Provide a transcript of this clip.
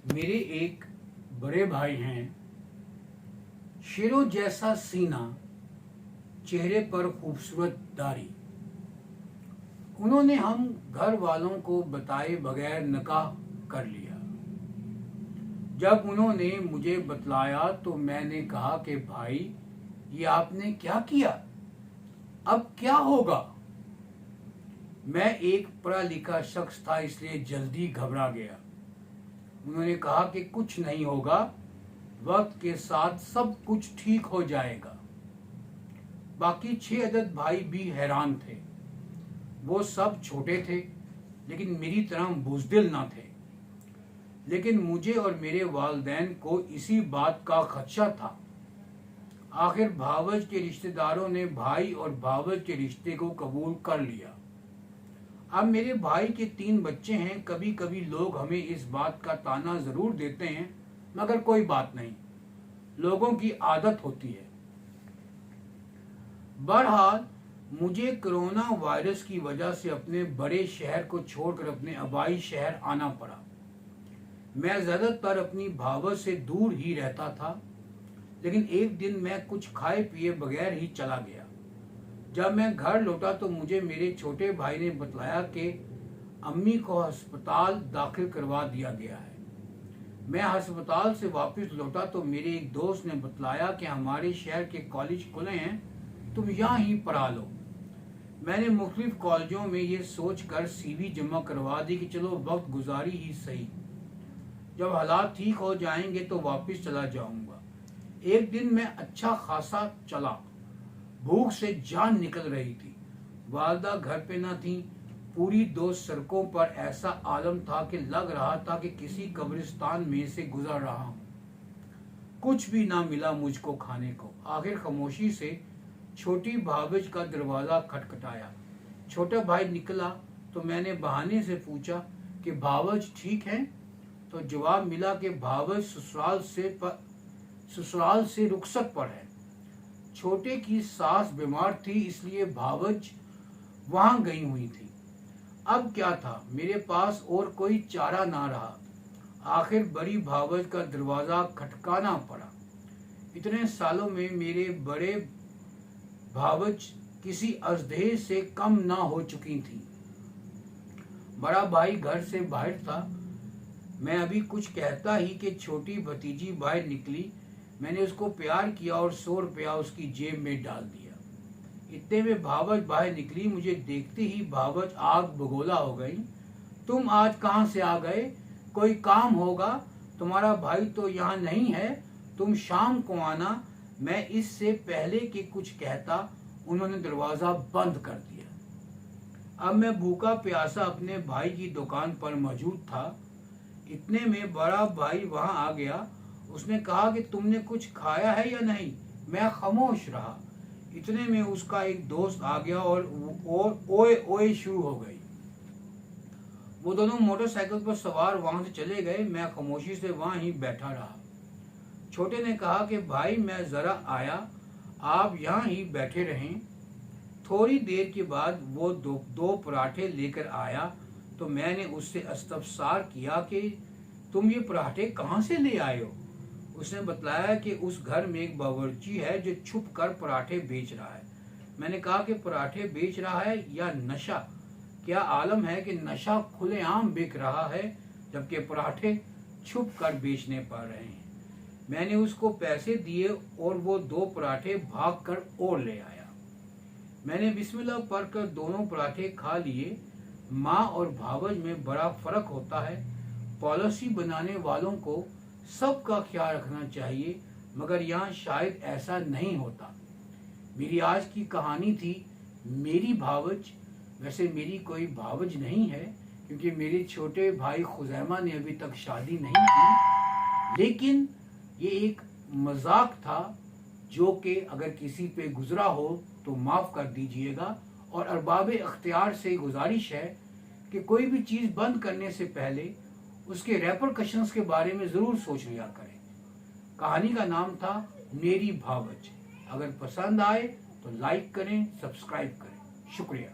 मेरे एक बड़े भाई हैं, शेरों जैसा सीना, चेहरे पर खूबसूरत दाढ़ी। उन्होंने हम घर वालों को बताए बगैर निकाह कर लिया। जब उन्होंने मुझे बतलाया तो मैंने कहा कि भाई, ये आपने क्या किया? अब क्या होगा? मैं एक पढ़ा लिखा शख्स था, इसलिए जल्दी घबरा गया। उन्होंने कहा कि कुछ नहीं होगा, वक्त के साथ सब कुछ ठीक हो जाएगा। बाकी 6 अदद भाई भी हैरान थे। वो सब छोटे थे, लेकिन मेरी तरह बुज़दिल ना थे। लेकिन मुझे और मेरे वालिदैन को इसी बात का खदशा था। आखिर भावज के रिश्तेदारों ने भाई और भावज के रिश्ते को कबूल कर लिया। अब मेरे भाई के 3 बच्चे हैं। कभी कभी लोग हमें इस बात का ताना ज़रूर देते हैं, मगर कोई बात नहीं, लोगों की आदत होती है। बहरहाल मुझे कोरोना वायरस की वजह से अपने बड़े शहर को छोड़कर अपने आबाई शहर आना पड़ा। मैं ज़्यादातर अपनी भावज से दूर ही रहता था, लेकिन एक दिन मैं कुछ खाए पिए बगैर ही चला गया। जब मैं घर लौटा तो मुझे मेरे छोटे भाई ने बतलाया कि अम्मी को अस्पताल दाखिल करवा दिया गया है। मैं अस्पताल से वापस लौटा तो मेरे एक दोस्त ने बतलाया कि हमारे शहर के कॉलेज खुले हैं, तुम यहाँ ही पढ़ा लो। मैंने मुख्तलिफ कॉलेजों में ये सोचकर CV जमा करवा दी कि चलो वक्त गुजारी ही सही, जब हालात ठीक हो जाएंगे तो वापस चला जाऊंगा। एक दिन मैं अच्छा खासा चला, भूख से जान निकल रही थी। वालदा घर पे न थी। पूरी 2 सड़कों पर ऐसा आलम था कि लग रहा था कि किसी कब्रिस्तान में से गुजर रहा हूँ। कुछ भी ना मिला मुझको खाने को। आखिर खामोशी से छोटी भावज का दरवाज़ा खटखटाया। छोटा भाई निकला तो मैंने बहाने से पूछा कि भावज ठीक है? तो जवाब मिला कि भावज ससुराल से रुखसत पर है। छोटे की सास बीमार थी, इसलिए भावज वहां गई हुई थी। अब क्या था, मेरे पास और कोई चारा ना रहा। आखिर बड़ी भावज का दरवाज़ा खटकाना पड़ा। इतने सालों में मेरे बड़े भावज किसी अजदहे से कम ना हो चुकी थी। बड़ा भाई घर से बाहर था। मैं अभी कुछ कहता ही कि छोटी भतीजी बाहर निकली। मैंने उसको प्यार किया और 100 रुपया उसकी जेब में डाल दिया। इतने में भावज बाहर निकली। मुझे देखते ही भावज आग बगोला हो गई। तुम आज कहाँ से आ गए? कोई काम होगा? तुम्हारा भाई तो यहाँ नहीं है, तुम शाम को आना। मैं इससे पहले कि कुछ कहता, उन्होंने दरवाज़ा बंद कर दिया। अब मैं भूखा प्यासा अपने भाई की दुकान पर मौजूद था। इतने में बड़ा भाई वहां आ गया। उसने कहा कि तुमने कुछ खाया है या नहीं? मैं खामोश रहा। इतने में उसका एक दोस्त आ गया और ओए ओए शुरू हो गई। वो दोनों मोटरसाइकिल पर सवार वहां से चले गए। मैं खामोशी से वहां ही बैठा रहा। छोटे ने कहा कि भाई मैं जरा आया, आप यहाँ ही बैठे रहें। थोड़ी देर के बाद वो दो पराठे लेकर आया तो मैंने उससे इस्तफसार किया कि तुम ये पराठे कहाँ से ले आए हो? उसने बतलाया कि उस घर में एक बावर्ची है जो छुप कर पराठे बेच रहा है। मैंने कहा कि पराठे बेच रहा है या नशा? क्या आलम है कि नशा खुलेआम बिक रहा है, जबकि पराठे छुप कर बेचने पड़ रहे हैं। मैंने उसको पैसे दिए और वो 2 पराठे भाग कर और ले आया। मैंने बिस्मिल्लाह पढ़कर दोनों पराठे खा लिए। माँ और भावज में बड़ा फर्क होता है। पॉलिसी बनाने वालों को सबका ख्याल रखना चाहिए, मगर यहाँ शायद ऐसा नहीं होता। मेरी आज की कहानी थी मेरी भावज। वैसे मेरी कोई भावज नहीं है, क्योंकि मेरे छोटे भाई खुजैमा ने अभी तक शादी नहीं की। लेकिन ये एक मजाक था, जो कि अगर किसी पे गुजरा हो तो माफ़ कर दीजिएगा। और अरबाब इख्तियार से गुजारिश है कि कोई भी चीज़ बंद करने से पहले उसके रेपरकशंस के बारे में ज़रूर सोच लिया करें। कहानी का नाम था मेरी भावज। अगर पसंद आए तो लाइक करें, सब्सक्राइब करें। शुक्रिया।